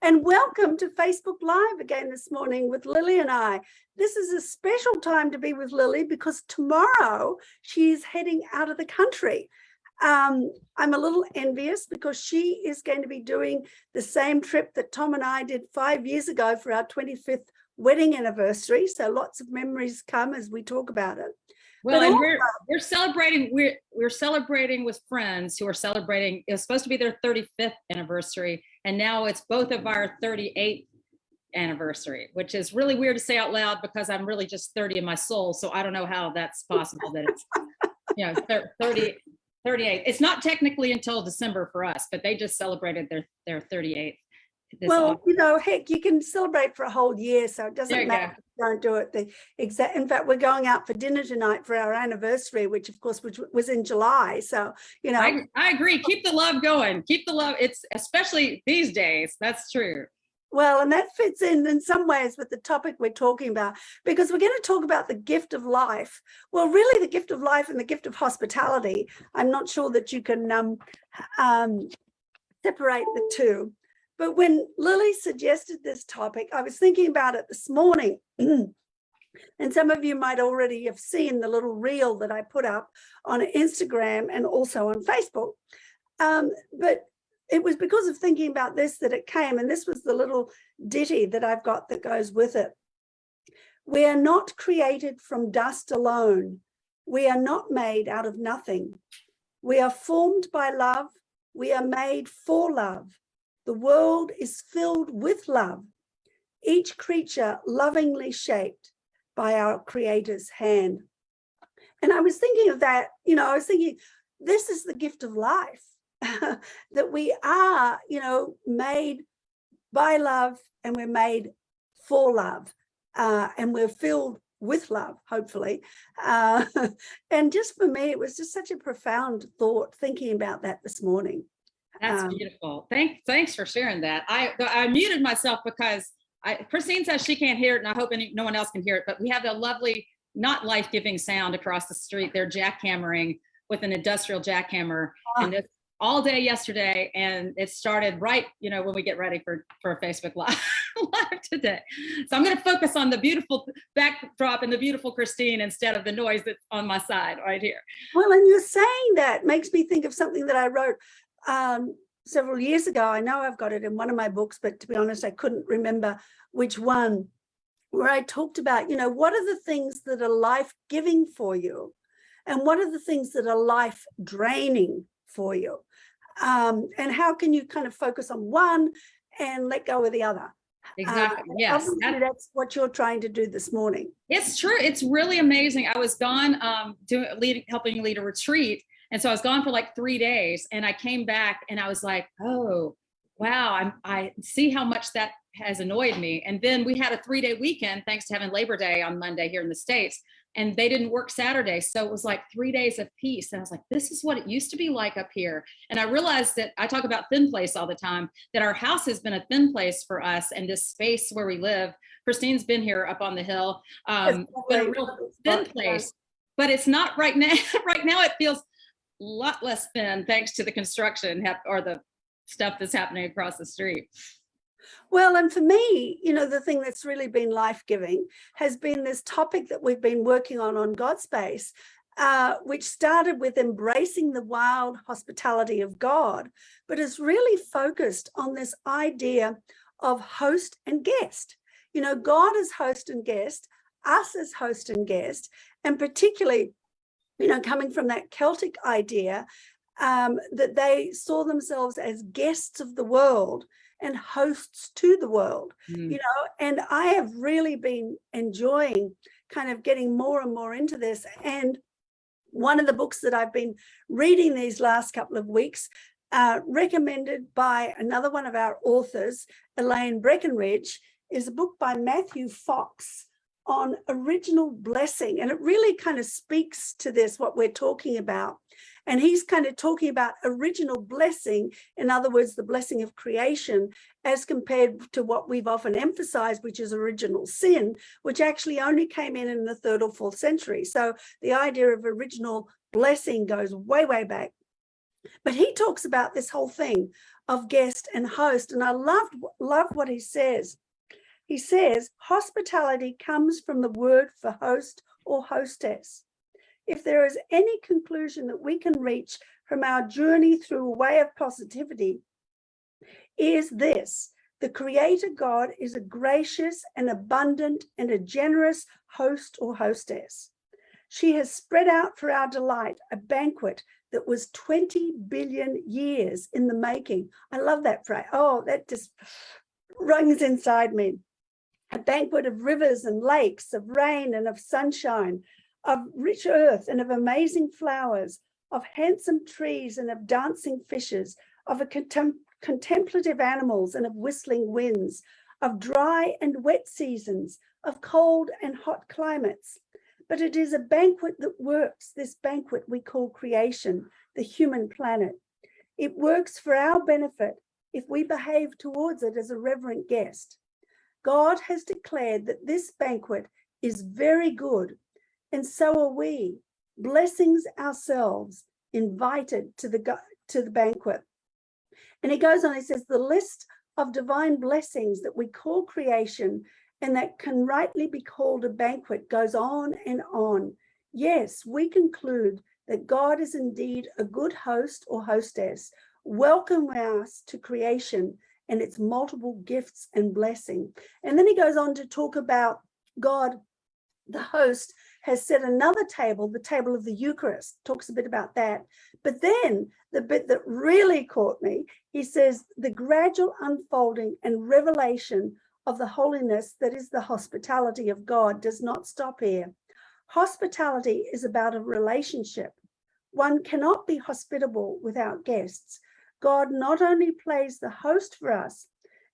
And welcome to Facebook Live again this morning with Lily and I. This is a special time to be with Lily because tomorrow she's heading out of the country. I'm a little envious because she is going to be doing the same trip that Tom and I did 5 years ago for our 25th wedding anniversary. So lots of memories come as we talk about it. Well, and we're celebrating. We're celebrating with friends who are celebrating. It was supposed to be their 35th anniversary, and now it's both of our 38th anniversary, which is really weird to say out loud because I'm really just 30 in my soul. So I don't know how that's possible that it's 30, 38. It's not technically until December for us, but they just celebrated their 38th. Well, heck, you can celebrate for a whole year, so it doesn't matter if you don't do it. In fact, we're going out for dinner tonight for our anniversary, which of course was in July. So, I agree. Keep the love going. Keep the love. It's especially these days. That's true. Well, and that fits in some ways with the topic we're talking about, because we're going to talk about the gift of life. Well, really the gift of life and the gift of hospitality. I'm not sure that you can separate the two. But when Lily suggested this topic, I was thinking about it this morning. And some of you might already have seen the little reel that I put up on Instagram and also on Facebook. But it was because of thinking about this that it came, and this was the little ditty that I've got that goes with it. We are not created from dust alone. We are not made out of nothing. We are formed by love. We are made for love. The world is filled with love, each creature lovingly shaped by our Creator's hand. And I was thinking of that, I was thinking, this is the gift of life, that we are, made by love and we're made for love, and we're filled with love, hopefully. And just for me, it was just such a profound thought thinking about that this morning. That's beautiful. Thanks for sharing that. I muted myself because Christine says she can't hear it, and I hope no one else can hear it, but we have a lovely, not life-giving sound across the street. They're jackhammering with an industrial jackhammer, and it's all day yesterday, and it started right, when we get ready for a Facebook Live today. So I'm going to focus on the beautiful backdrop and the beautiful Christine instead of the noise that's on my side right here. Well, and you're saying that makes me think of something that I wrote several years ago. I know I've got it in one of my books, but to be honest, I couldn't remember which one, where I talked about, what are the things that are life-giving for you and what are the things that are life-draining for you, and how can you kind of focus on one and let go of the other. Exactly. Yes. That's what you're trying to do this morning. It's true. It's really amazing. I was gone helping lead a retreat. And so I was gone for like 3 days, and I came back and I was like, oh, wow, I see how much that has annoyed me. And then we had a 3-day weekend, thanks to having Labor Day on Monday here in the States, and they didn't work Saturday. So it was like 3 days of peace. And I was like, this is what it used to be like up here. And I realized that I talk about thin place all the time, that our house has been a thin place for us, and this space where we live. Christine's been here up on the hill, been a real thin place, but it's not right now. Right now it feels a lot less thin thanks to the construction or the stuff that's happening across the street. Well, and for me, the thing that's really been life-giving has been this topic that we've been working on God Space, which started with embracing the wild hospitality of God, but is really focused on this idea of host and guest. God as host and guest, us as host and guest, and particularly coming from that Celtic idea, that they saw themselves as guests of the world and hosts to the world, and I have really been enjoying kind of getting more and more into this. And one of the books that I've been reading these last couple of weeks, recommended by another one of our authors, Elaine Breckenridge, is a book by Matthew Fox on original blessing. And it really kind of speaks to this, what we're talking about. And he's kind of talking about original blessing, in other words, the blessing of creation, as compared to what we've often emphasized, which is original sin, which actually only came in the 3rd or 4th century. So the idea of original blessing goes way, way back. But he talks about this whole thing of guest and host. And I love what he says. He says, hospitality comes from the word for host or hostess. If there is any conclusion that we can reach from our journey through a way of positivity, is this: the Creator God is a gracious and abundant and a generous host or hostess. She has spread out for our delight a banquet that was 20 billion years in the making. I love that phrase. Oh, that just rings inside me. A banquet of rivers and lakes, of rain and of sunshine, of rich earth and of amazing flowers, of handsome trees and of dancing fishes, of a contemplative animals and of whistling winds, of dry and wet seasons, of cold and hot climates. But it is a banquet that works, this banquet we call creation, the human planet. It works for our benefit if we behave towards it as a reverent guest. God has declared that this banquet is very good, and so are we, blessings ourselves, invited to the banquet. And he goes on, he says, the list of divine blessings that we call creation and that can rightly be called a banquet goes on and on. Yes, we conclude that God is indeed a good host or hostess, welcoming us to creation and its multiple gifts and blessing. And then he goes on to talk about God, the host, has set another table, the table of the Eucharist, talks a bit about that. But then the bit that really caught me, he says, the gradual unfolding and revelation of the holiness that is the hospitality of God does not stop here. Hospitality is about a relationship. One cannot be hospitable without guests. God not only plays the host for us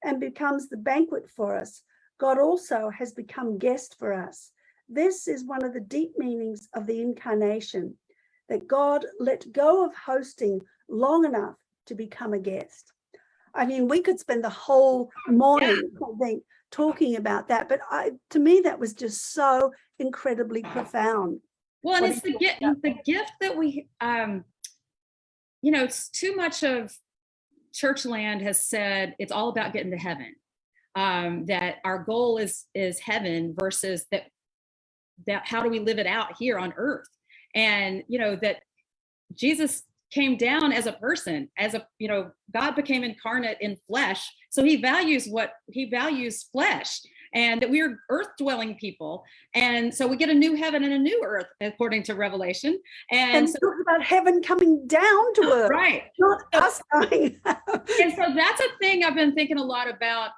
and becomes the banquet for us, God also has become guest for us. This is one of the deep meanings of the incarnation, that God let go of hosting long enough to become a guest. I mean, we could spend the whole morning, I think, talking about that, but to me, that was just so incredibly profound. Well, and it's the gift that we, it's too much of church land has said it's all about getting to heaven. That our goal is heaven versus that how do we live it out here on earth? And, that Jesus came down as a person, God became incarnate in flesh. So he values flesh, and that we are earth dwelling people. And so we get a new heaven and a new earth, according to Revelation. And so, talk about heaven coming down to earth, right? Not us going. And so that's a thing I've been thinking a lot about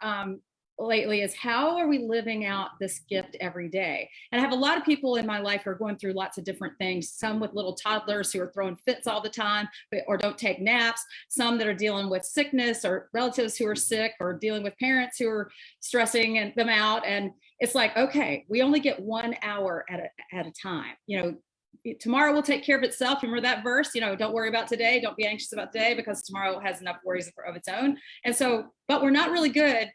lately, is how are we living out this gift every day? And I have a lot of people in my life who are going through lots of different things, some with little toddlers who are throwing fits all the time or don't take naps, some that are dealing with sickness or relatives who are sick, or dealing with parents who are stressing them out. And it's like, okay, we only get 1 hour at a time. Tomorrow will take care of itself. Remember that verse, don't worry about today. Don't be anxious about today, because tomorrow has enough worries of its own. And so, but we're not really good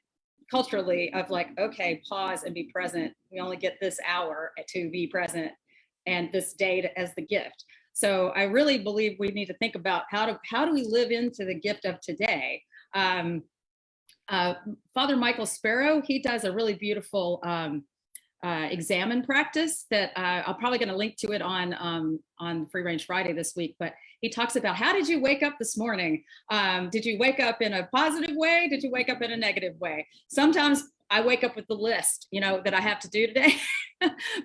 culturally of like, okay, pause and be present. We only get this hour to be present, and this day as the gift. So I really believe we need to think about how do we live into the gift of today. Father Michael Sparrow, he does a really beautiful examine practice that I'm probably going to link to it on Free Range Friday this week. But he talks about, how did you wake up this morning? Did you wake up in a positive way? Did you wake up in a negative way? Sometimes I wake up with the list, that I have to do today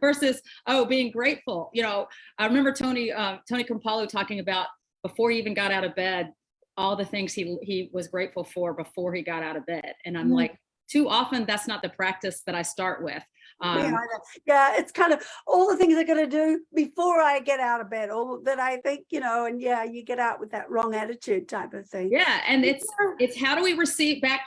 versus, being grateful. I remember Tony Campolo talking about, before he even got out of bed, all the things he was grateful for before he got out of bed. And I'm like, too often that's not the practice that I start with. It's kind of all the things I got to do before I get out of bed, all that I think, and you get out with that wrong attitude type of thing. Yeah. And it's how do we receive back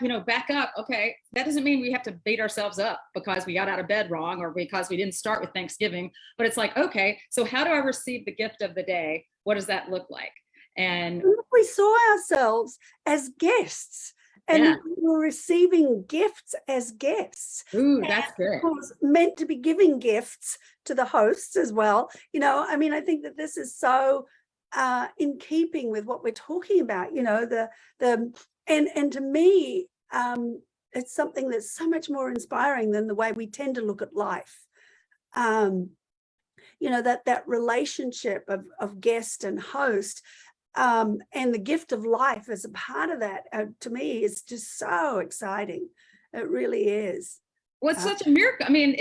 up? Okay. That doesn't mean we have to beat ourselves up because we got out of bed wrong or because we didn't start with Thanksgiving, but it's like, okay, so how do I receive the gift of the day? What does that look like? And we saw ourselves as guests. And we're receiving gifts as guests. Ooh, that's good. Of course, meant to be giving gifts to the hosts as well. I think that this is so in keeping with what we're talking about, and to me, it's something that's so much more inspiring than the way we tend to look at life. That relationship of guest and host, and the gift of life as a part of that, to me, is just so exciting. It really is. What's such a miracle? I mean,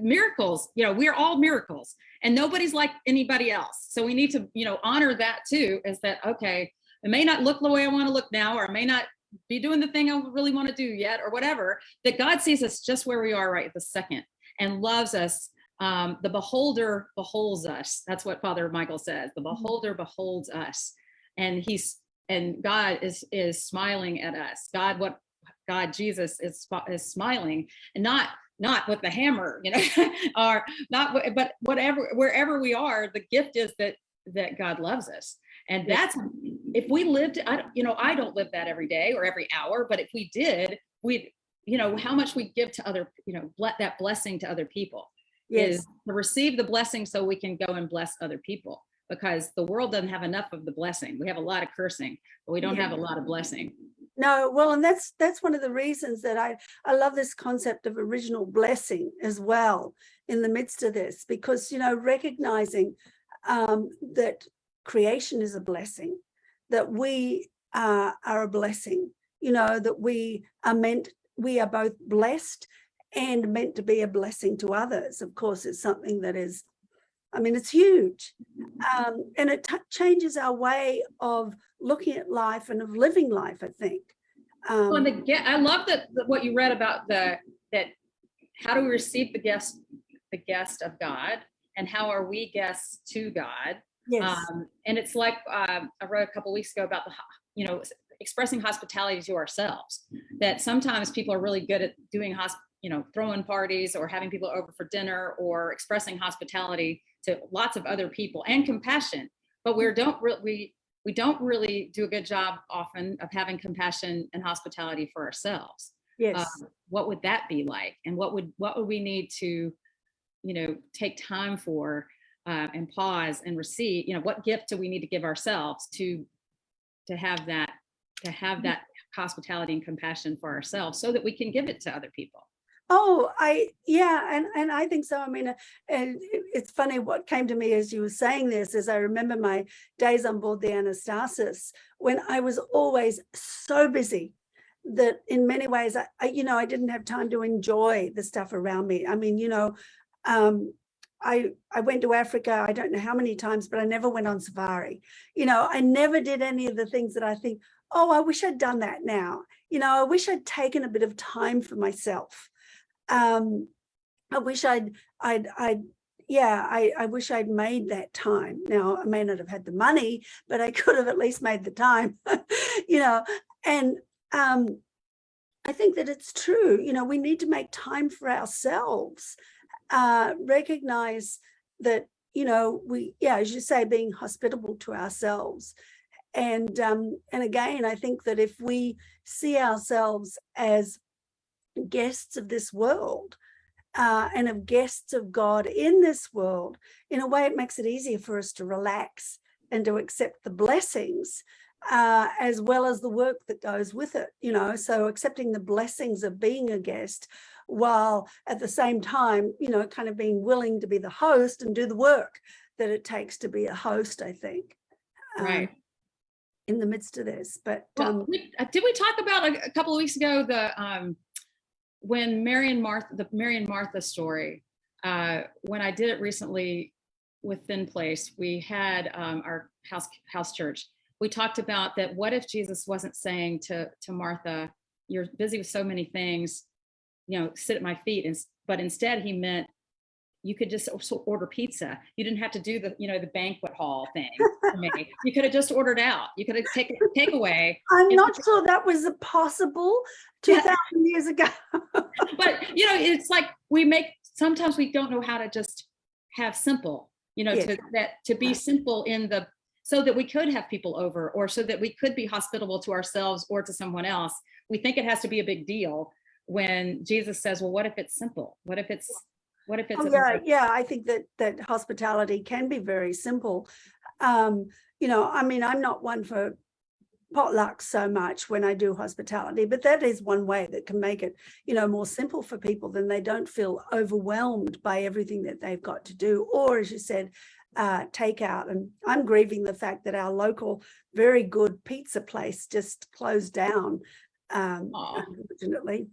miracles, we're all miracles, and nobody's like anybody else. So we need to, honor that too, is that, okay, it may not look the way I want to look now, or I may not be doing the thing I really want to do yet, or whatever, that God sees us just where we are right this second and loves us. The beholder beholds us. That's what Father Michael says. The beholder beholds us, and God is smiling at us. God, Jesus is smiling, and not with the hammer, or not, but wherever we are, the gift is that God loves us. And that's, if we lived, I don't live that every day or every hour, but if we did, we'd, how much we give to other, that blessing to other people. Yes. Is to receive the blessing so we can go and bless other people, because the world doesn't have enough of the blessing. We have a lot of cursing, but we don't have a lot of blessing. No, well, and that's one of the reasons that I love this concept of original blessing as well in the midst of this, because, recognizing that creation is a blessing, that we are a blessing, that we are both blessed and meant to be a blessing to others. Of course, it's something that is, it's huge. And it changes our way of looking at life and of living life, I think. I love that what you read about that how do we receive the guest of God, and how are we guests to God? Yes. And it's like I wrote a couple of weeks ago about expressing hospitality to ourselves, that sometimes people are really good at doing throwing parties or having people over for dinner or expressing hospitality to lots of other people and compassion, but we don't really do a good job often of having compassion and hospitality for ourselves. Yes. What would that be like? And what would we need to, take time for and pause and receive, what gift do we need to give ourselves to have that hospitality and compassion for ourselves so that we can give it to other people? Oh, and I think so. And it's funny, what came to me as you were saying this is I remember my days on board the Anastasis, when I was always so busy that in many ways I didn't have time to enjoy the stuff around me. I went to Africa, I don't know how many times, but I never went on safari. I never did any of the things that I think, oh, I wish I'd done that now. I wish I'd taken a bit of time for myself. I wish I wish I'd made that time. Now, I may not have had the money, but I could have at least made the time, and I think that it's true. We need to make time for ourselves, recognize that, as you say, being hospitable to ourselves. And again, I think that if we see ourselves as guests of this world, and of guests of God in this world, in a way, it makes it easier for us to relax and to accept the blessings, as well as the work that goes with it, so accepting the blessings of being a guest, while at the same time, kind of being willing to be the host and do the work that it takes to be a host, I think. Right. In the midst of this. But did we talk about a couple of weeks ago when the Mary and Martha story, when I did it recently with Thin Place, we had our house church. We talked about that. What if Jesus wasn't saying to Martha, "You're busy with so many things, sit at my feet," but instead he meant you could just also order pizza. You didn't have to do the banquet hall thing for me. You could have just ordered out. You could have taken takeaway. I'm not sure that was possible 2,000 years ago. But it's like sometimes we don't know how to just have simple, to be simple so that we could have people over, or so that we could be hospitable to ourselves or to someone else. We think it has to be a big deal when Jesus says, well, what if it's simple? What if it's I think that hospitality can be very simple. I mean, I'm not one for potluck so much when I do hospitality, but that is one way that can make it, more simple for people. Then they don't feel overwhelmed by everything that they've got to do. Or, as you said, takeout. And I'm grieving the fact that our local very good pizza place just closed down, unfortunately.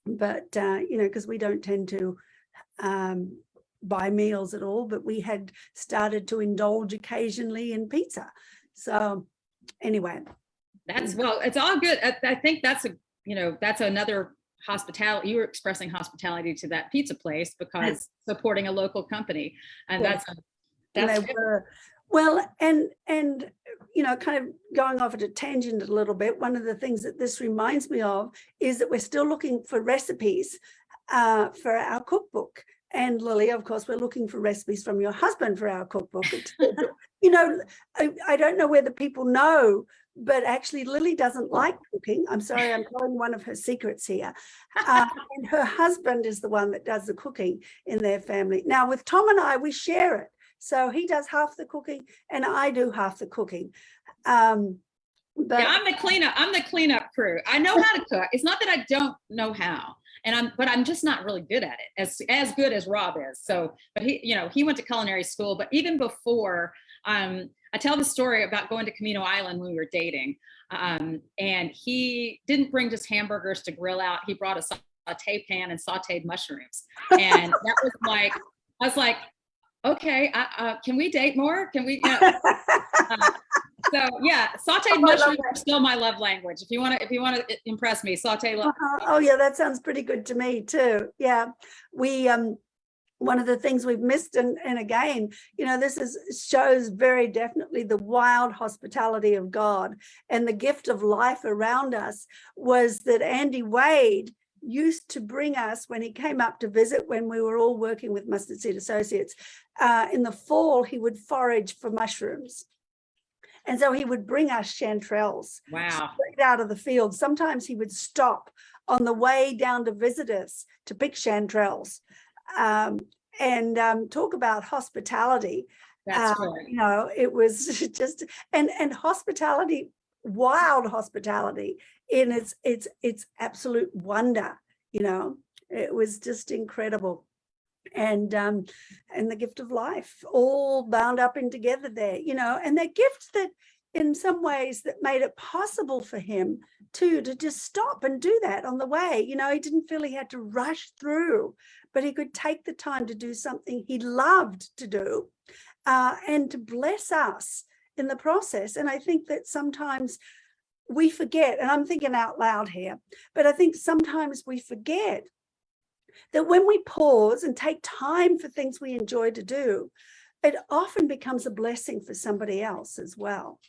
But because we don't tend to buy meals at all, but we had started to indulge occasionally in pizza. So anyway, it's all good. I think that's that's another hospitality. You were expressing hospitality to that pizza place because supporting a local company, and that's well, and kind of going off at a tangent a little bit. One of the things that this reminds me of is that we're still looking for recipes for our cookbook. And Lily, of course, we're looking for recipes from your husband for our cookbook. I don't know whether people know, but actually Lily doesn't like cooking. I'm sorry, I'm telling one of her secrets here. And her husband is the one that does the cooking in their family. Now with Tom and I, we share it. So he does half the cooking and I do half the cooking. But yeah, I'm the cleanup crew. I know how to cook. It's not that I don't know how. But I'm just not really good at it, as good as Rob is. So, but he went to culinary school, but even before, I tell the story about going to Camino Island when we were dating. And he didn't bring just hamburgers to grill out. He brought a saute pan and sauteed mushrooms. And that was like, I was like, okay, can we date more? Can we, so yeah, sauteed mushrooms are still my love language. If you want to impress me, saute. Oh yeah, that sounds pretty good to me too. Yeah, we one of the things we've missed, and again, this shows very definitely the wild hospitality of God and the gift of life around us, was that Andy Wade used to bring us, when he came up to visit, when we were all working with Mustard Seed Associates, in the fall, he would forage for mushrooms. And so he would bring us chanterelles straight out of the field. Sometimes he would stop on the way down to visit us to pick chanterelles, and talk about hospitality. That's great. It was just, and hospitality, wild hospitality in its absolute wonder. It was just incredible. And the gift of life all bound up in together there, and that gift that in some ways that made it possible for him to just stop and do that on the way. He didn't feel he had to rush through, but he could take the time to do something he loved to do, and to bless us in the process. And I think that sometimes we forget, and I'm thinking out loud here, but I think sometimes we forget that when we pause and take time for things we enjoy to do, it often becomes a blessing for somebody else as well.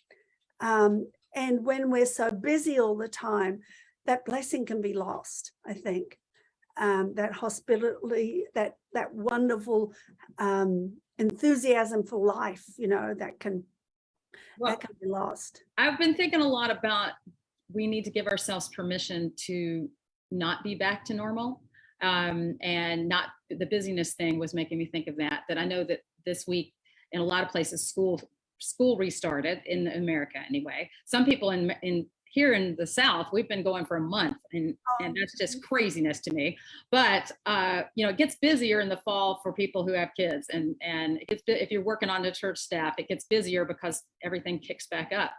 And when we're so busy all the time, that blessing can be lost, I think. That hospitality, that wonderful enthusiasm for life, that can be lost. I've been thinking a lot about, we need to give ourselves permission to not be back to normal. And not the busyness thing was making me think of that I know that this week in a lot of places, school restarted in America anyway. Some people in here in the South, we've been going for a month, and that's just craziness to me. But it gets busier in the fall for people who have kids, and it gets, if you're working on the church staff, it gets busier because everything kicks back up.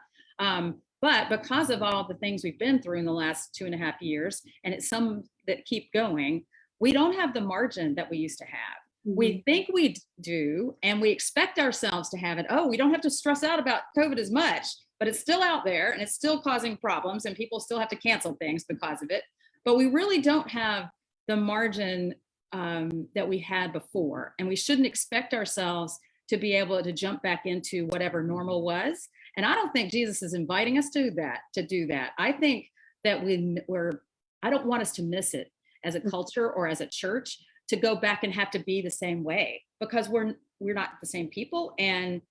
But because of all the things we've been through in the last 2.5 years, and it's some that keep going, we don't have the margin that we used to have. Mm-hmm. We think we do, and we expect ourselves to have it. Oh, we don't have to stress out about COVID as much, but it's still out there and it's still causing problems, and people still have to cancel things because of it. But we really don't have the margin that we had before, and we shouldn't expect ourselves to be able to jump back into whatever normal was. And I don't think Jesus is inviting us to do that. I think that I don't want us to miss it as a culture or as a church, to go back and have to be the same way, because we're not the same people, and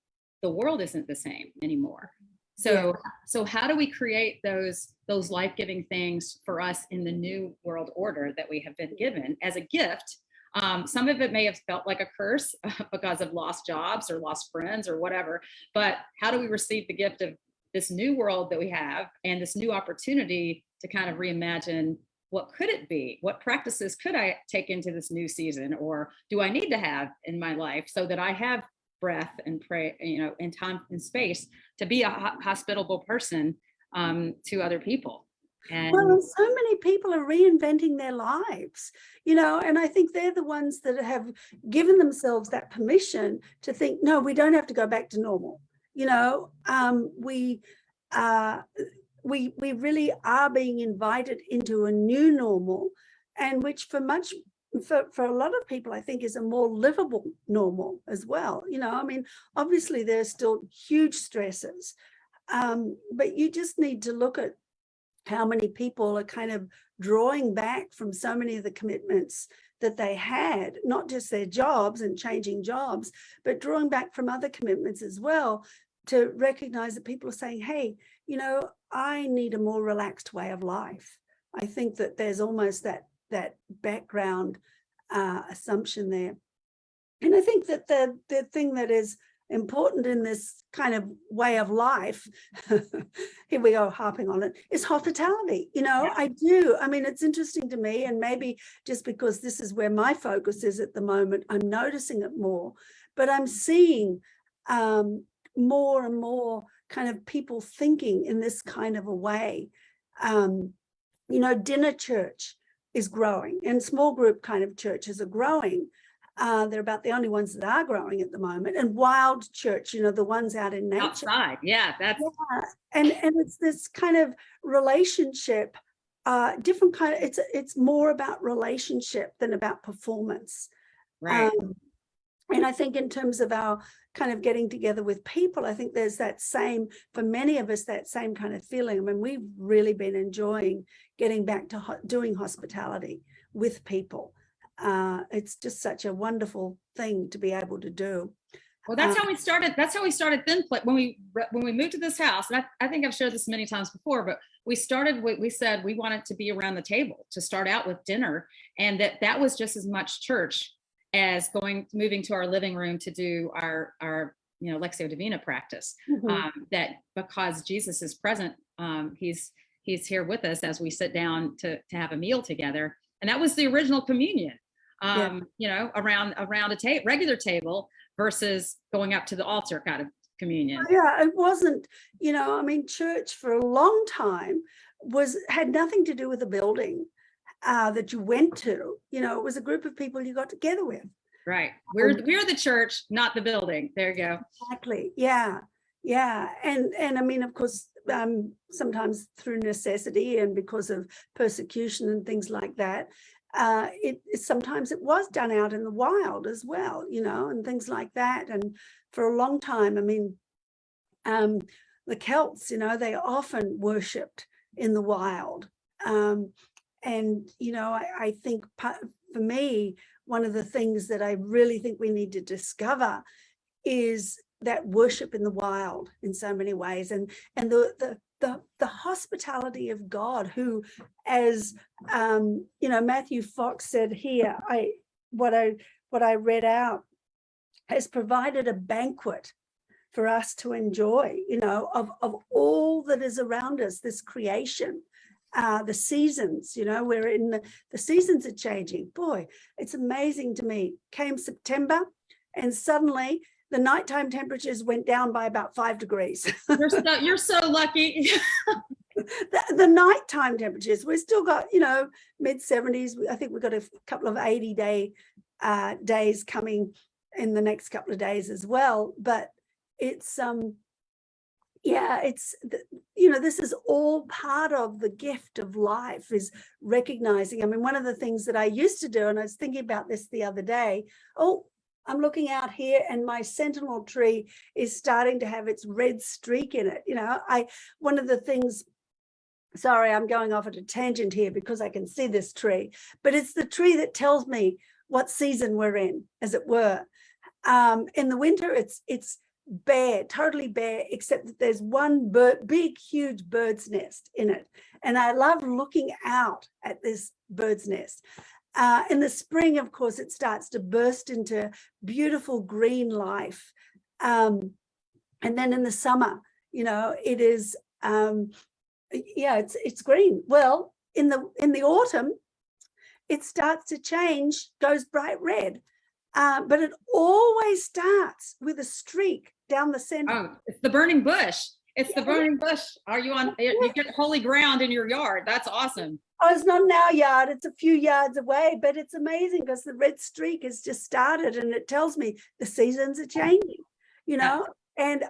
the world isn't the same anymore. So how do we create those life-giving things for us in the new world order that we have been given as a gift? Some of it may have felt like a curse because of lost jobs or lost friends or whatever. But how do we receive the gift of this new world that we have and this new opportunity to kind of reimagine what could it be? What practices could I take into this new season, or do I need to have in my life so that I have breath and pray, and time and space to be a hospitable person to other people? And well, and so many people are reinventing their lives, and I think they're the ones that have given themselves that permission to think, no, we don't have to go back to normal. We really are being invited into a new normal, and which for a lot of people, I think, is a more livable normal as well. Obviously there's still huge stresses, but you just need to look at how many people are kind of drawing back from so many of the commitments that they had, not just their jobs and changing jobs, but drawing back from other commitments as well, to recognize that people are saying, hey, I need a more relaxed way of life. I think that there's almost that background assumption there. And I think that the thing that is important in this kind of way of life, here we go harping on it, is hospitality. I do. It's interesting to me, and maybe just because this is where my focus is at the moment, I'm noticing it more, but I'm seeing more and more kind of people thinking in this kind of a way. Dinner church is growing, and small group kind of churches are growing. They're about the only ones that are growing at the moment. And wild church, the ones out in nature. Outside, that's and it's this kind of relationship, different kind of, it's more about relationship than about performance. right. And I think in terms of our kind of getting together with people, I think there's that same, for many of us, that same kind of feeling. We've really been enjoying getting back to doing hospitality with people. It's just such a wonderful thing to be able to do. Well, that's how we started. That's how we started Thin Plate when we moved to this house. And I think I've shared this many times before, but we said we wanted to be around the table to start out with dinner, and that was just as much church as moving to our living room to do our Lectio Divina practice. That because Jesus is present, he's here with us as we sit down to have a meal together, and that was the original communion. Around a regular table versus going up to the altar kind of communion. Yeah, it wasn't, church for a long time had nothing to do with the building that you went to. It was a group of people you got together with. Right. We're the church, not the building. There you go. Exactly. Yeah. And of course, sometimes through necessity and because of persecution and things like that, sometimes it was done out in the wild as well, and things like that. And for a long time, the Celts, they often worshipped in the wild. I think for me, one of the things that I really think we need to discover is that worship in the wild in so many ways, and the hospitality of God, who, as Matthew Fox said here, what I read out, has provided a banquet for us to enjoy, of all that is around us, this creation, the seasons, we're in the seasons are changing. Boy, it's amazing to me. Came September, and suddenly the nighttime temperatures went down by about 5 degrees. You're so lucky. the nighttime temperatures, we've still got, mid 70s. I think we've got a couple of 80-day days coming in the next couple of days as well. But it's this is all part of the gift of life, is recognizing. One of the things that I used to do, and I was thinking about this the other day, I'm looking out here and my sentinel tree is starting to have its red streak in it. One of the things, sorry, I'm going off at a tangent here because I can see this tree, but it's the tree that tells me what season we're in, as it were. In the winter, it's bare, totally bare, except that there's one big, huge bird's nest in it. And I love looking out at this bird's nest. In the spring, of course, it starts to burst into beautiful green life. And then in the summer, it is, it's green. Well, in the autumn, it starts to change, goes bright red. But it always starts with a streak down the center. Oh, it's the burning bush. It's the burning bush. Are you on? You get holy ground in your yard. That's awesome. Oh, it's not in our yard. It's a few yards away, but it's amazing because the red streak has just started, and it tells me the seasons are changing. And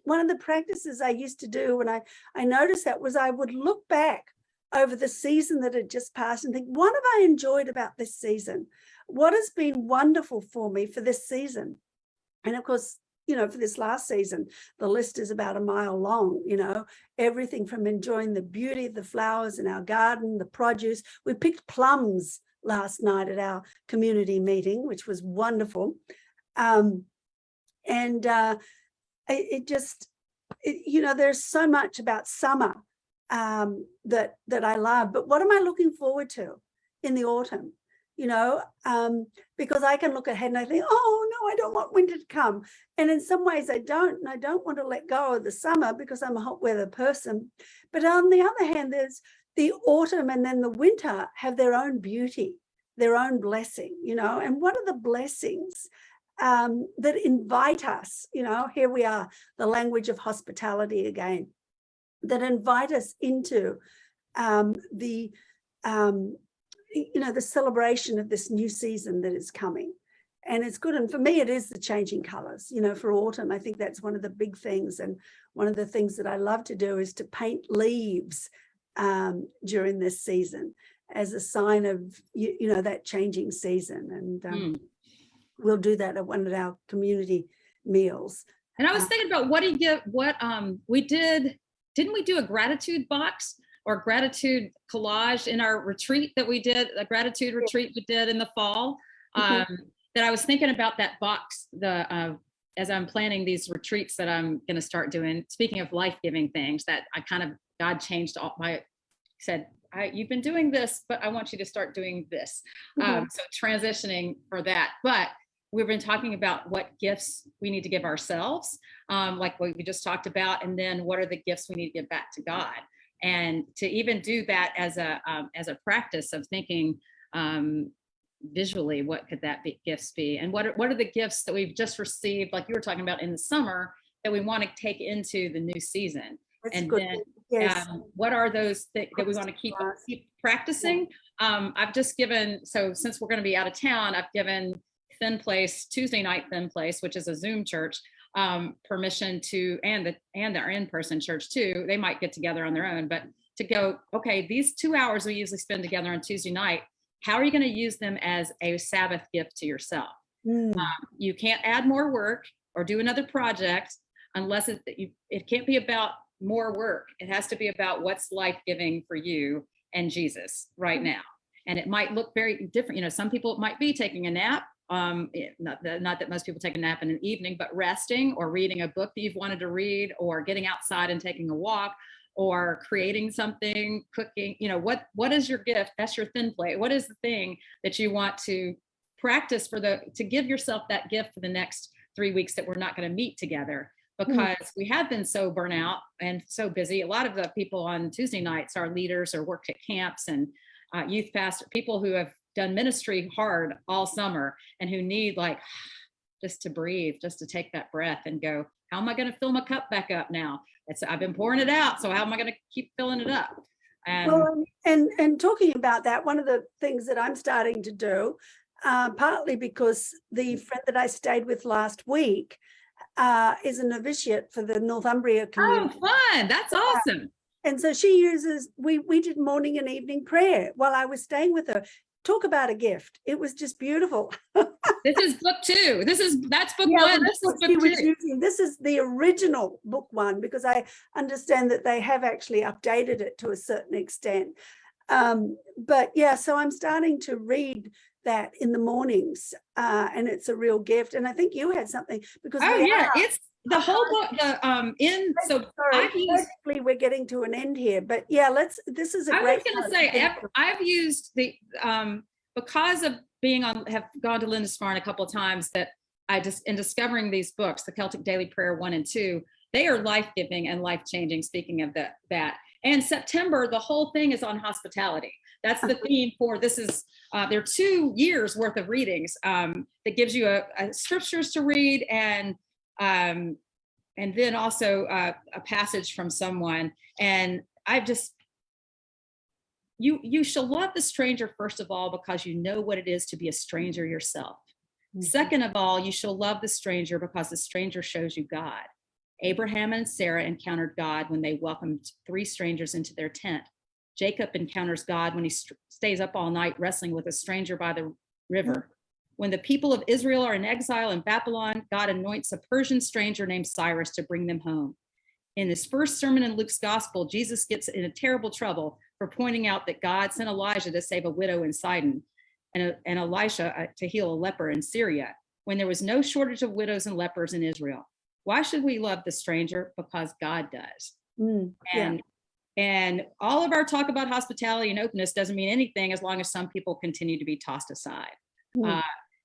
one of the practices I used to do when I noticed that was I would look back over the season that had just passed and think, what have I enjoyed about this season? What has been wonderful for me for this season? And of course, for this last season, the list is about a mile long, everything from enjoying the beauty of the flowers in our garden, the produce. We picked plums last night at our community meeting, which was wonderful. There's so much about summer that I love. But what am I looking forward to in the autumn? Because I can look ahead and I think, oh no, I don't want winter to come. And in some ways I don't, and I don't want to let go of the summer because I'm a hot weather person. But on the other hand, there's the autumn and then the winter have their own beauty, their own blessing, and what are the blessings that invite us, here we are, the language of hospitality again, that invite us into the celebration of this new season that is coming. And it's good. And for me, it is the changing colors, for autumn. I think that's one of the big things. And one of the things that I love to do is to paint leaves during this season as a sign of, that changing season. And we'll do that at one of our community meals. And I was thinking about we did, didn't we do a gratitude box or gratitude collage in our retreat that we did, a gratitude retreat we did in the fall? That I was thinking about that box, as I'm planning these retreats that I'm going to start doing. Speaking of life-giving things, that God changed said, you've been doing this, but I want you to start doing this. So transitioning for that. But we've been talking about what gifts we need to give ourselves, like what we just talked about, and then what are the gifts we need to give back to God. And to even do that as a practice of thinking visually, what could gifts be, and what are the gifts that we've just received, like you were talking about in the summer, that we want to take into the new season. That's and good. Then what are those that we want to keep practicing? I've just given, so since we're going to be out of town, I've given Thin Place, Tuesday night Thin Place, which is a Zoom church, permission to, and our in-person church too, they might get together on their own, but to go, okay, these 2 hours we usually spend together on Tuesday night, how are you going to use them as a Sabbath gift to yourself? You can't add more work or do another project unless it can't be about more work. It has to be about what's life-giving for you and Jesus right now. And it might look very different. Some people might be taking a nap. Not that most people take a nap in an evening, but resting or reading a book that you've wanted to read, or getting outside and taking a walk, or creating something, cooking. What is your gift? That's your Thin Plate. What is the thing that you want to practice to give yourself that gift for the next 3 weeks that we're not going to meet together? Because we have been so burnt out and so busy. A lot of the people on Tuesday nights are leaders or worked at camps and youth pastor, people who have done ministry hard all summer and who need just to breathe, just to take that breath and go, how am I going to fill my cup back up now? I've been pouring it out, so how am I going to keep filling it up? And talking about that, one of the things that I'm starting to do, partly because the friend that I stayed with last week is a novitiate for the Northumbria community. Oh, fun. That's awesome. And so she uses, we did morning and evening prayer while I was staying with her. Talk about a gift. It was just beautiful. This is book 2. That's book 1. This is book 2. This is the original book 1, because I understand that they have actually updated it to a certain extent. But yeah, so I'm starting to read that in the mornings, and it's a real gift. And I think you had something, because it's the whole book. We're getting to an end here, but yeah, this is a great. I was going to say, I've used because of have gone to Lindisfarne a couple of times, that I just, in discovering these books, the Celtic Daily Prayer 1 and 2, they are life-giving and life-changing. Speaking of that. And September, the whole thing is on hospitality. That's the theme for this. Is there are 2 years worth of readings that gives you a scriptures to read, and then also a passage from someone. And I've just, you shall love the stranger, first of all, because you know what it is to be a stranger yourself. Mm-hmm. Second of all, you shall love the stranger because the stranger shows you God. Abraham and Sarah encountered God when they welcomed 3 strangers into their tent. Jacob encounters God when he stays up all night wrestling with a stranger by the river. Mm-hmm. When the people of Israel are in exile in Babylon, God anoints a Persian stranger named Cyrus to bring them home. In his first sermon in Luke's gospel, Jesus gets in a terrible trouble for pointing out that God sent Elijah to save a widow in Sidon and Elisha to heal a leper in Syria, when there was no shortage of widows and lepers in Israel. Why should we love the stranger? Because God does. And all of our talk about hospitality and openness doesn't mean anything as long as some people continue to be tossed aside.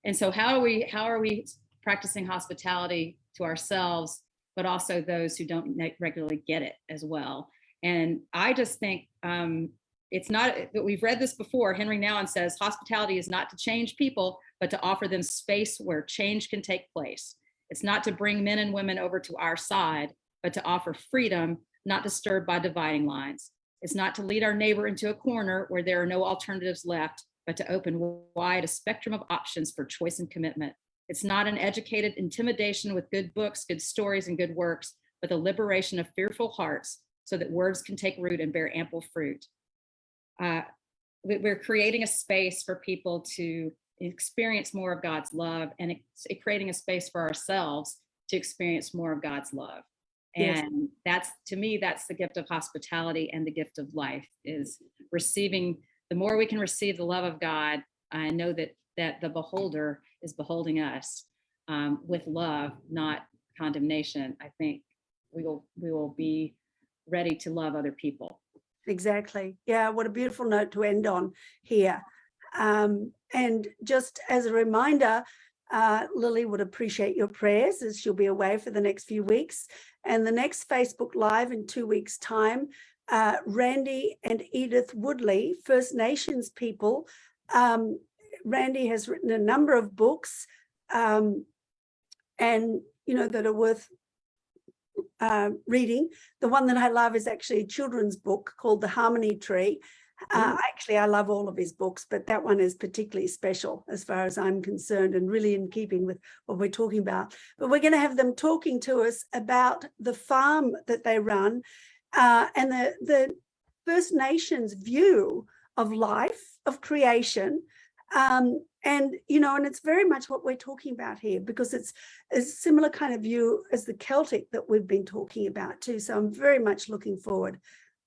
And so how are we practicing hospitality to ourselves, but also those who don't regularly get it as well? And I just think it's not, we've read this before. Henry Nouwen says, hospitality is not to change people, but to offer them space where change can take place. It's not to bring men and women over to our side, but to offer freedom, not disturbed by dividing lines. It's not to lead our neighbor into a corner where there are no alternatives left, but to open wide a spectrum of options for choice and commitment. It's not an educated intimidation with good books, good stories, and good works, but the liberation of fearful hearts so that words can take root and bear ample fruit. We're creating a space for people to experience more of God's love, and creating a space for ourselves to experience more of God's love. And that's, to me, that's the gift of hospitality and the gift of life, is receiving. The more we can receive the love of God, I know that the beholder is beholding us with love, not condemnation. I think we will be ready to love other people. Exactly. Yeah, what a beautiful note to end on here. And just as a reminder, Lily would appreciate your prayers, as she'll be away for the next few weeks. And the next Facebook Live in 2 weeks' time, Randy and Edith Woodley, First Nations people. Randy has written a number of books, and that are worth reading. The one that I love is actually a children's book called The Harmony Tree. Actually, I love all of his books, but that one is particularly special as far as I'm concerned, and really in keeping with what we're talking about. But we're going to have them talking to us about the farm that they run, and the First Nations view of life, of creation, and it's very much what we're talking about here, because it's a similar kind of view as the Celtic that we've been talking about too. So I'm very much looking forward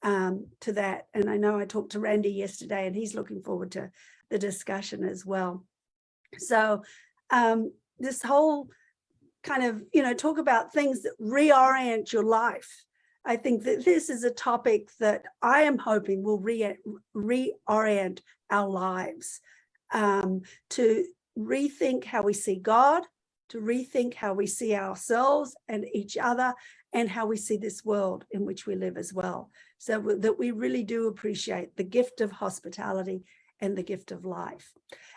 to that. And I know I talked to Randy yesterday, and he's looking forward to the discussion as well. So this whole kind of, talk about things that reorient your life. I think that this is a topic that I am hoping will reorient our lives, to rethink how we see God, to rethink how we see ourselves and each other, and how we see this world in which we live as well. So that we really do appreciate the gift of hospitality and the gift of life.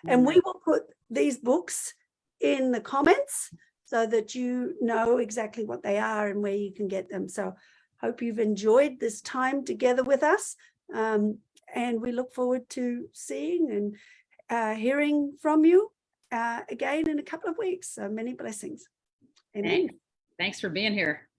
And we will put these books in the comments so that you know exactly what they are and where you can get them. So hope you've enjoyed this time together with us. And we look forward to seeing and hearing from you again in a couple of weeks. So many blessings. Amen. Thanks for being here.